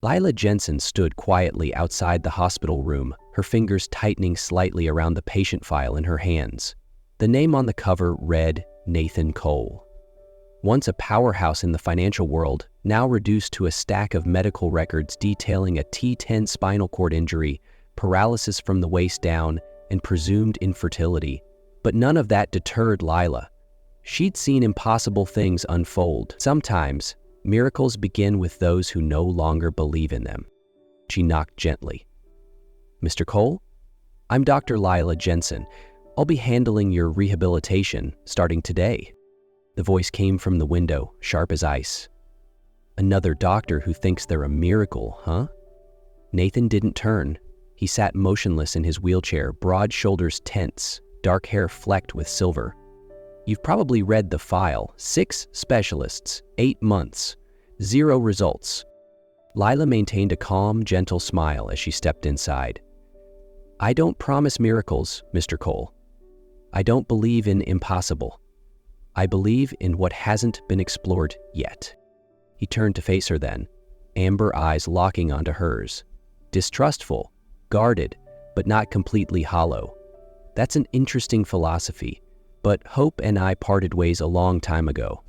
Lila Jensen stood quietly outside the hospital room, her fingers tightening slightly around the patient file in her hands. The name on the cover read Nathan Cole. Once a powerhouse in the financial world, now reduced to a stack of medical records detailing a T10 spinal cord injury, paralysis from the waist down, and presumed infertility. But none of that deterred Lila. She'd seen impossible things unfold. Sometimes, miracles begin with those who no longer believe in them. She knocked gently. "Mr. Cole? I'm Dr. Lila Jensen. I'll be handling your rehabilitation starting today." The voice came from the window, sharp as ice. "Another doctor who thinks they're a miracle, huh?" Nathan didn't turn. He sat motionless in his wheelchair, broad shoulders tense, dark hair flecked with silver. "You've probably read the file. 6 specialists, 8 months, 0 results." Lila maintained a calm, gentle smile as she stepped inside. "I don't promise miracles, Mr. Cole. I don't believe in impossible. I believe in what hasn't been explored yet." He turned to face her then, amber eyes locking onto hers. Distrustful, guarded, but not completely hollow. That's an interesting philosophy, but Hope and I parted ways a long time ago.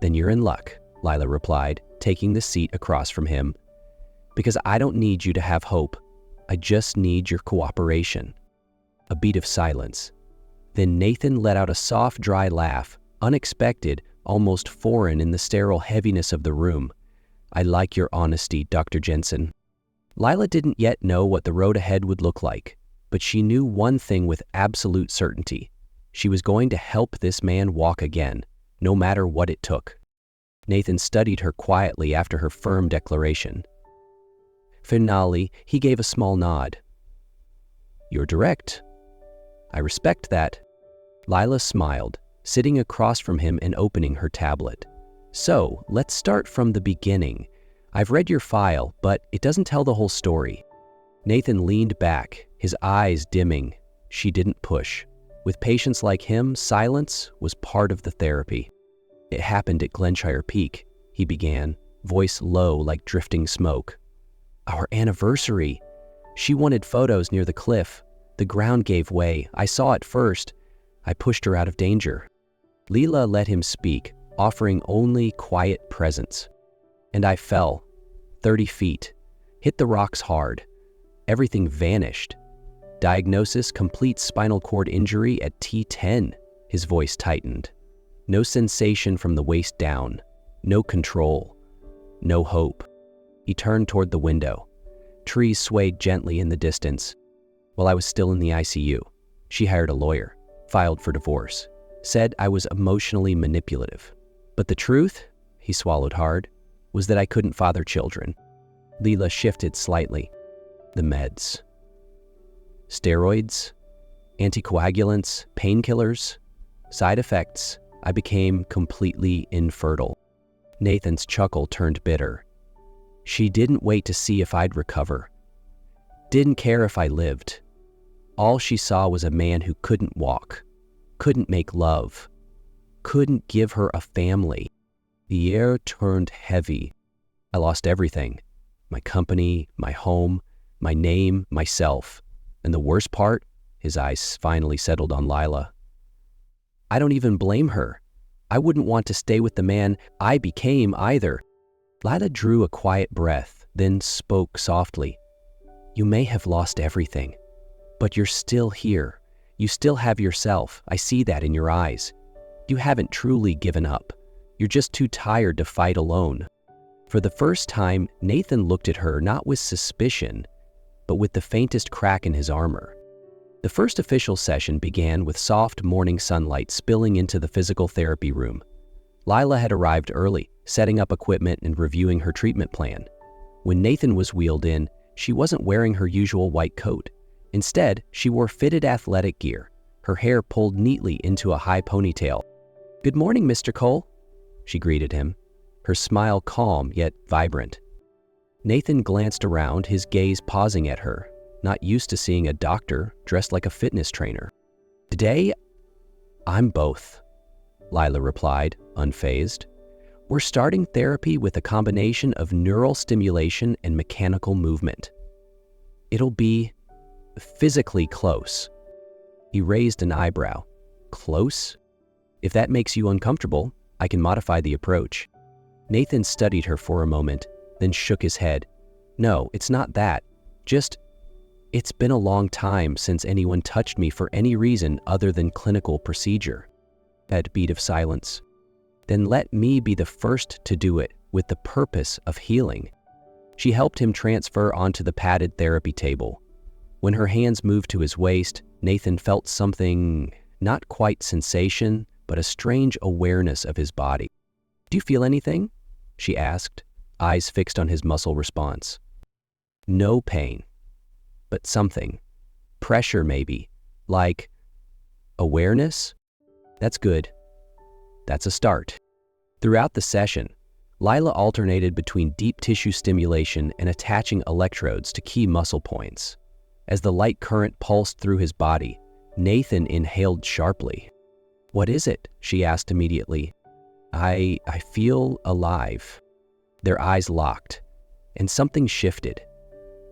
"Then you're in luck," Lila replied, taking the seat across from him. "Because I don't need you to have hope. I just need your cooperation." A beat of silence. Then Nathan let out a soft, dry laugh, unexpected, almost foreign in the sterile heaviness of the room. "I like your honesty, Dr. Jensen." Lila didn't yet know what the road ahead would look like, but she knew one thing with absolute certainty. She was going to help this man walk again, no matter what it took. Nathan studied her quietly after her firm declaration. Finally, he gave a small nod. "You're direct. I respect that." Lila smiled, sitting across from him and opening her tablet. "So, let's start from the beginning. I've read your file, but it doesn't tell the whole story." Nathan leaned back, his eyes dimming. She didn't push. With patients like him, silence was part of the therapy. "It happened at Glenshire Peak," he began, voice low like drifting smoke. "Our anniversary. She wanted photos near the cliff. The ground gave way. I saw it first. I pushed her out of danger." Lila let him speak, offering only quiet presence. "And I fell. 30 feet. Hit the rocks hard. Everything vanished. Diagnosis: complete spinal cord injury at T10. His voice tightened. No sensation from the waist down. No control. No hope. He turned toward the window. Trees swayed gently in the distance. While I was still in the ICU, she hired a lawyer, filed for divorce, said I was emotionally manipulative. But the truth, he swallowed hard, was that I couldn't father children. Lila shifted slightly. The meds. Steroids, anticoagulants, painkillers, side effects. I became completely infertile. Nathan's chuckle turned bitter. She didn't wait to see if I'd recover. Didn't care if I lived. All she saw was a man who couldn't walk, couldn't make love, couldn't give her a family. The air turned heavy. I lost everything. My company, my home, my name, myself. And the worst part, his eyes finally settled on Lila. I don't even blame her. I wouldn't want to stay with the man I became either. Lila drew a quiet breath, then spoke softly. You may have lost everything, but you're still here. You still have yourself. I see that in your eyes. You haven't truly given up. You're just too tired to fight alone. For the first time, Nathan looked at her not with suspicion, but with the faintest crack in his armor. The first official session began with soft morning sunlight spilling into the physical therapy room. Lila had arrived early, setting up equipment and reviewing her treatment plan. When Nathan was wheeled in, she wasn't wearing her usual white coat. Instead, she wore fitted athletic gear, her hair pulled neatly into a high ponytail. "Good morning, Mr. Cole," she greeted him, her smile calm yet vibrant. Nathan glanced around, his gaze pausing at her, not used to seeing a doctor dressed like a fitness trainer. "Today, I'm both," Lila replied, unfazed. We're starting therapy with a combination of neural stimulation and mechanical movement. It'll be physically close." He raised an eyebrow. "Close? If that makes you uncomfortable, I can modify the approach." Nathan studied her for a moment, then shook his head. "No, it's not that. Just, it's been a long time since anyone touched me for any reason other than clinical procedure." That beat of silence. "Then let me be the first to do it with the purpose of healing." She helped him transfer onto the padded therapy table. When her hands moved to his waist, Nathan felt something, not quite sensation, but a strange awareness of his body. "Do you feel anything?" she asked, eyes fixed on his muscle response. "No pain, but something. Pressure maybe, like awareness? That's good. That's a start." Throughout the session, Lila alternated between deep tissue stimulation and attaching electrodes to key muscle points. As the light current pulsed through his body, Nathan inhaled sharply. "What is it?" she asked immediately. I feel alive." Their eyes locked, and something shifted.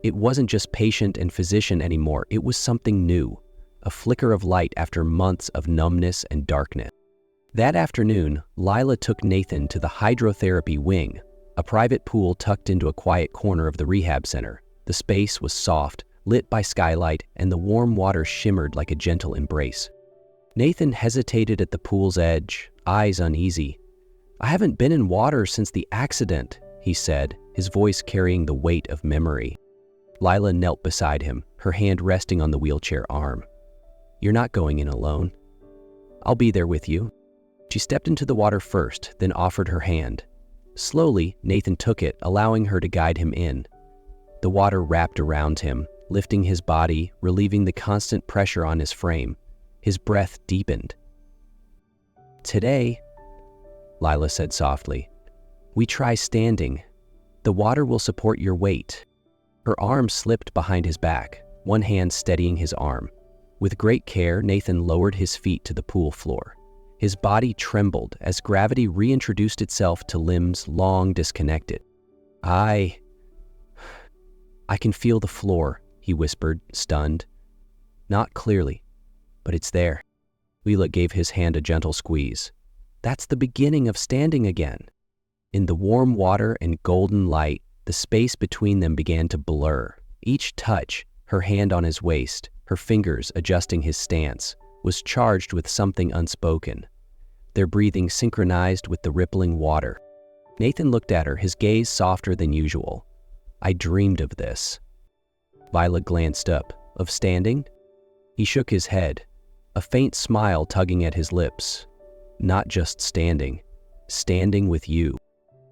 It wasn't just patient and physician anymore, it was something new, a flicker of light after months of numbness and darkness. That afternoon, Lila took Nathan to the Hydrotherapy wing, a private pool tucked into a quiet corner of the rehab center. The space was soft, lit by skylight, and the warm water shimmered like a gentle embrace. Nathan hesitated at the pool's edge, eyes uneasy. "I haven't been in water since the accident," he said, his voice carrying the weight of memory. Lila knelt beside him, her hand resting on the wheelchair arm. "You're not going in alone. I'll be there with you." She stepped into the water first, then offered her hand. Slowly, Nathan took it, allowing her to guide him in. The water wrapped around him, lifting his body, relieving the constant pressure on his frame. His breath deepened. "Today," Lila said softly, "we try standing. The water will support your weight." Her arm slipped behind his back, one hand steadying his arm. With great care, Nathan lowered his feet to the pool floor. His body trembled as gravity reintroduced itself to limbs long disconnected. I can feel the floor," he whispered, stunned. "Not clearly, but it's there." Lila gave his hand a gentle squeeze. "That's the beginning of standing again." In the warm water and golden light, the space between them began to blur. Each touch, her hand on his waist, her fingers adjusting his stance, was charged with something unspoken. Their breathing synchronized with the rippling water. Nathan looked at her, his gaze softer than usual. "I dreamed of this." Lila glanced up. "Of standing?" He shook his head, a faint smile tugging at his lips. "Not just standing. Standing with you."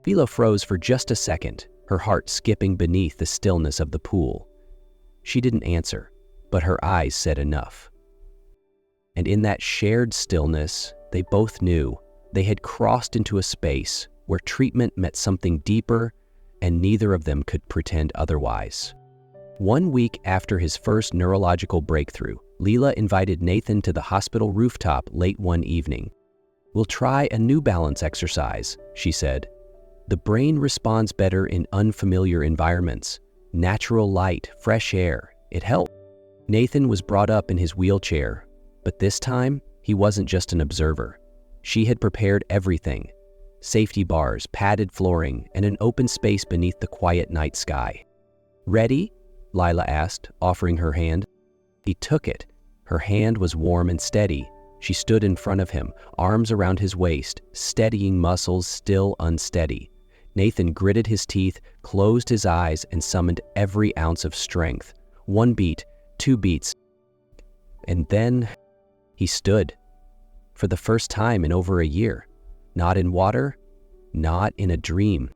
Lila froze for just a second, her heart skipping beneath the stillness of the pool. She didn't answer, but her eyes said enough. And in that shared stillness, they both knew they had crossed into a space where treatment met something deeper, and neither of them could pretend otherwise. 1 week after his first neurological breakthrough, Lila invited Nathan to the hospital rooftop late one evening. "We'll try a new balance exercise," she said. "The brain responds better in unfamiliar environments. Natural light, fresh air, it helps." Nathan was brought up in his wheelchair, but this time, he wasn't just an observer. She had prepared everything: safety bars, padded flooring, and an open space beneath the quiet night sky. "Ready?" Lila asked, offering her hand. He took it. Her hand was warm and steady. She stood in front of him, arms around his waist, steadying muscles still unsteady. Nathan gritted his teeth, closed his eyes, and summoned every ounce of strength. 1 beat, 2 beats, and then he stood. For the first time in over a year. Not in water, not in a dream.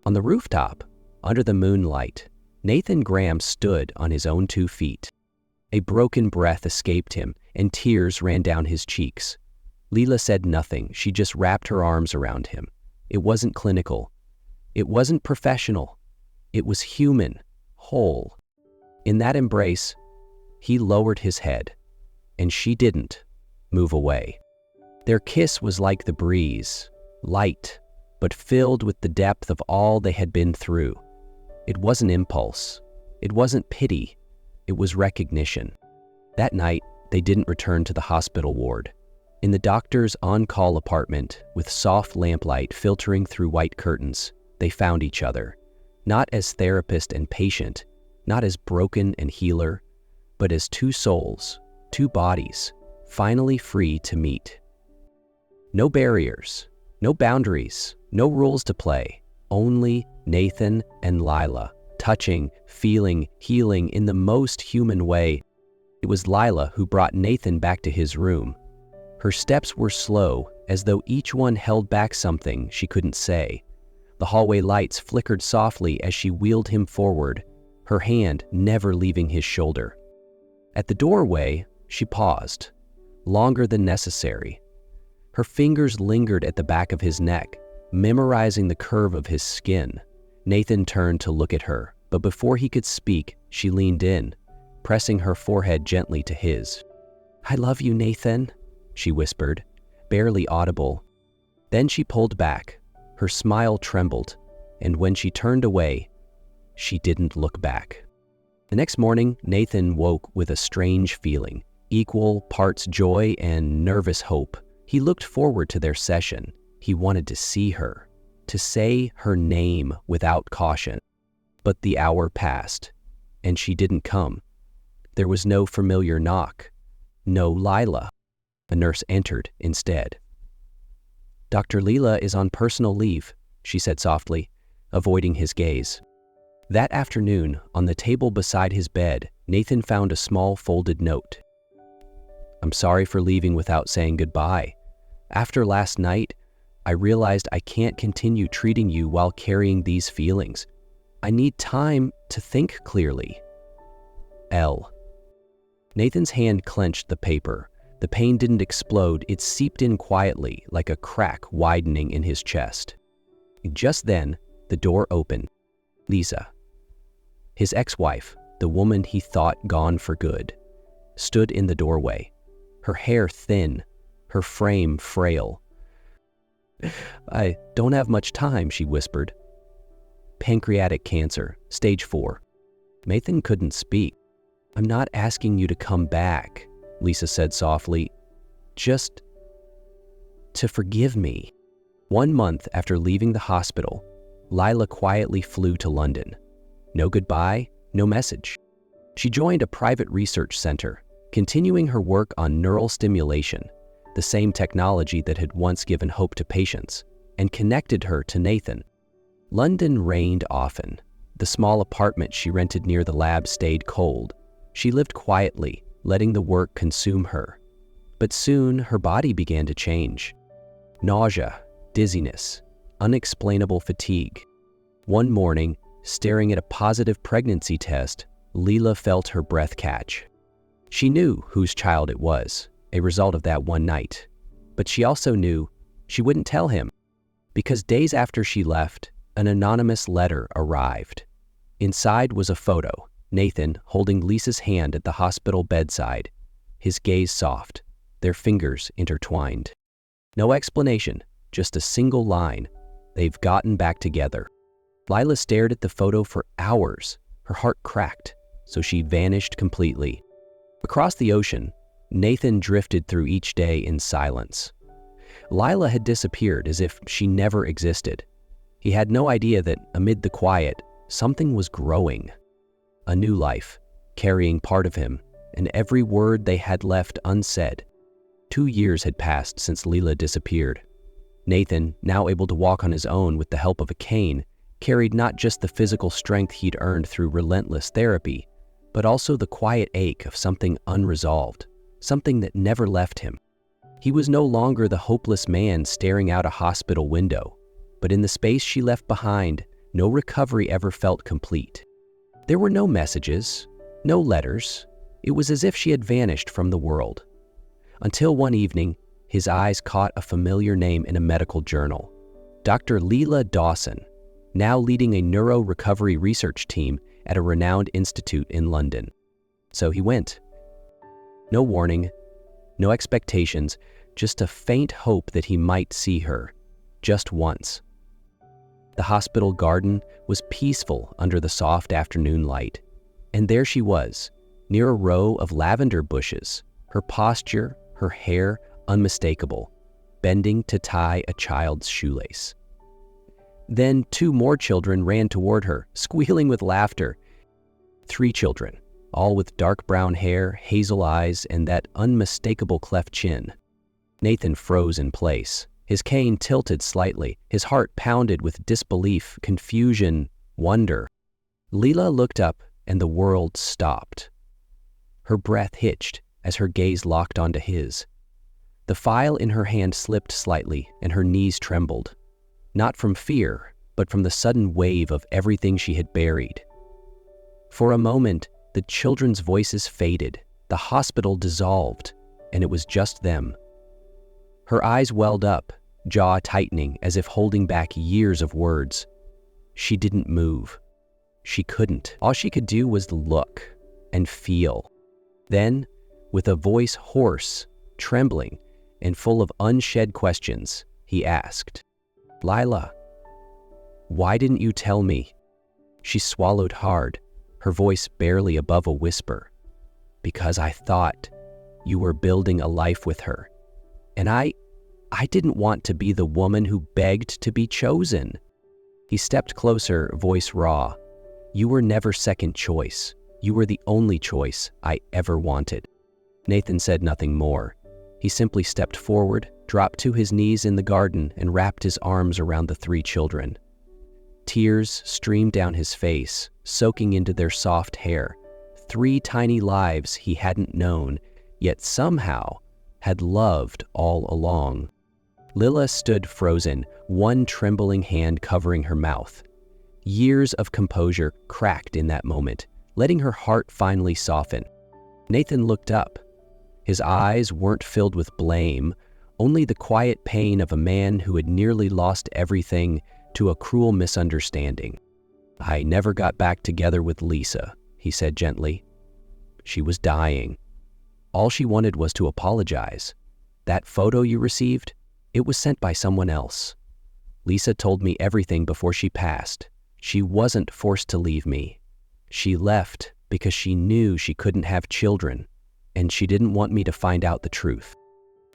On the rooftop, under the moonlight, Nathan Graham stood on his own 2 feet. A broken breath escaped him, and tears ran down his cheeks. Lila said nothing. She just wrapped her arms around him. It wasn't clinical. It wasn't professional. It was human, whole. In that embrace, he lowered his head, and she didn't move away. Their kiss was like the breeze, light, but filled with the depth of all they had been through. It wasn't impulse. It wasn't pity. It was recognition. That night, they didn't return to the hospital ward. In the doctor's on-call apartment, with soft lamplight filtering through white curtains, they found each other, not as therapist and patient, not as broken and healer, but as two souls, two bodies, finally free to meet. No barriers, no boundaries, no rules to play, only Nathan and Lila, touching, feeling, healing in the most human way. It was Lila who brought Nathan back to his room. Her steps were slow, as though each one held back something she couldn't say. The hallway lights flickered softly as she wheeled him forward, her hand never leaving his shoulder. At the doorway, she paused, longer than necessary. Her fingers lingered at the back of his neck, memorizing the curve of his skin. Nathan turned to look at her, but before he could speak, she leaned in, pressing her forehead gently to his. "I love you, Nathan," she whispered, barely audible. Then she pulled back. Her smile trembled, and when she turned away, she didn't look back. The next morning, Nathan woke with a strange feeling, equal parts joy and nervous hope. He looked forward to their session. He wanted to see her, to say her name without caution. But the hour passed, and she didn't come. There was no familiar knock, no Lila. A nurse entered instead. "Dr. Lila is on personal leave," she said softly, avoiding his gaze. That afternoon, on the table beside his bed, Nathan found a small folded note. "I'm sorry for leaving without saying goodbye. After last night, I realized I can't continue treating you while carrying these feelings. I need time to think clearly. L." Nathan's hand clenched the paper. The pain didn't explode, it seeped in quietly, like a crack widening in his chest. Just then, the door opened. Lisa, his ex-wife, the woman he thought gone for good, stood in the doorway, her hair thin, her frame frail. "I don't have much time," she whispered. "Pancreatic cancer, stage 4. Nathan couldn't speak. "I'm not asking you to come back," Lisa said softly. "Just to forgive me." 1 month after leaving the hospital, Lila quietly flew to London. No goodbye, no message. She joined a private research center, continuing her work on neural stimulation, the same technology that had once given hope to patients, and connected her to Nathan. London rained often. The small apartment she rented near the lab stayed cold. She lived quietly, letting the work consume her. But soon, her body began to change. Nausea, dizziness, unexplainable fatigue. One morning, staring at a positive pregnancy test, Lila felt her breath catch. She knew whose child it was, a result of that one night. But she also knew she wouldn't tell him, because days after she left, an anonymous letter arrived. Inside was a photo, Nathan holding Lisa's hand at the hospital bedside, his gaze soft, their fingers intertwined. No explanation, just a single line, "They've gotten back together." Lila stared at the photo for hours, her heart cracked, so she vanished completely. Across the ocean, Nathan drifted through each day in silence. Lila had disappeared as if she never existed. He had no idea that, amid the quiet, something was growing. A new life, carrying part of him, and every word they had left unsaid. 2 years had passed since Lila disappeared. Nathan, now able to walk on his own with the help of a cane, carried not just the physical strength he'd earned through relentless therapy, but also the quiet ache of something unresolved, something that never left him. He was no longer the hopeless man staring out a hospital window, but in the space she left behind, no recovery ever felt complete. There were no messages, no letters. It was as if she had vanished from the world. Until one evening, his eyes caught a familiar name in a medical journal. Dr. Lila Dawson, now leading a neuro-recovery research team at a renowned institute in London. So he went. No warning, no expectations, just a faint hope that he might see her, just once. The hospital garden was peaceful under the soft afternoon light, and there she was, near a row of lavender bushes, her posture, her hair unmistakable, bending to tie a child's shoelace. Then 2 more children ran toward her, squealing with laughter. 3 children, all with dark brown hair, hazel eyes, and that unmistakable cleft chin. Nathan froze in place. His cane tilted slightly. His heart pounded with disbelief, confusion, wonder. Lila looked up, and the world stopped. Her breath hitched as her gaze locked onto his. The file in her hand slipped slightly, and her knees trembled. Not from fear, but from the sudden wave of everything she had buried. For a moment, the children's voices faded, the hospital dissolved, and it was just them. Her eyes welled up, jaw tightening as if holding back years of words. She didn't move. She couldn't. All she could do was look and feel. Then, with a voice hoarse, trembling, and full of unshed questions, he asked, "Lila, why didn't you tell me?" She swallowed hard, her voice barely above a whisper. "Because I thought you were building a life with her. And I didn't want to be the woman who begged to be chosen." He stepped closer, voice raw. "You were never second choice. You were the only choice I ever wanted." Nathan said nothing more. He simply stepped forward, dropped to his knees in the garden, and wrapped his arms around the 3 children. Tears streamed down his face, soaking into their soft hair. 3 tiny lives he hadn't known, yet somehow had loved all along. Lila stood frozen, one trembling hand covering her mouth. Years of composure cracked in that moment, letting her heart finally soften. Nathan looked up. His eyes weren't filled with blame, only the quiet pain of a man who had nearly lost everything to a cruel misunderstanding. "I never got back together with Lisa," he said gently. "She was dying. All she wanted was to apologize. That photo you received, it was sent by someone else. Lisa told me everything before she passed. She wasn't forced to leave me. She left because she knew she couldn't have children, and she didn't want me to find out the truth."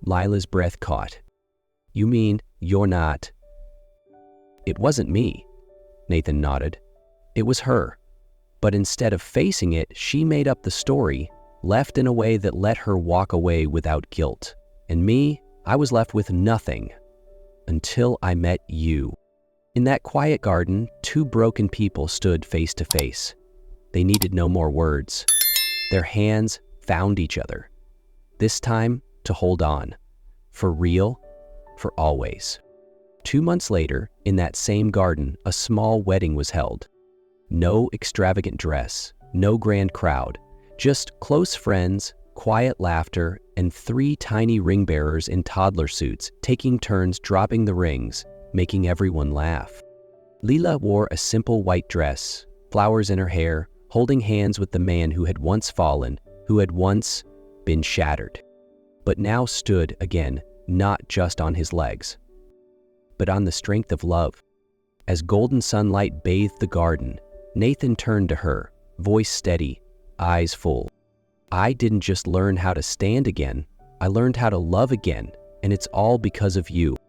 Lila's breath caught. "You mean you're not—" "It wasn't me," Nathan nodded. "It was her. But instead of facing it, she made up the story, left in a way that let her walk away without guilt. And me, I was left with nothing. Until I met you." In that quiet garden, 2 broken people stood face to face. They needed no more words. Their hands found each other. This time, to hold on. For real, for always. 2 months later, in that same garden, a small wedding was held. No extravagant dress, no grand crowd, just close friends, quiet laughter, and 3 tiny ring bearers in toddler suits taking turns dropping the rings, making everyone laugh. Lila wore a simple white dress, flowers in her hair, holding hands with the man who had once fallen, who had once been shattered, but now stood again, not just on his legs, but on the strength of love. As golden sunlight bathed the garden, Nathan turned to her, voice steady, eyes full. "I didn't just learn how to stand again, I learned how to love again, and it's all because of you."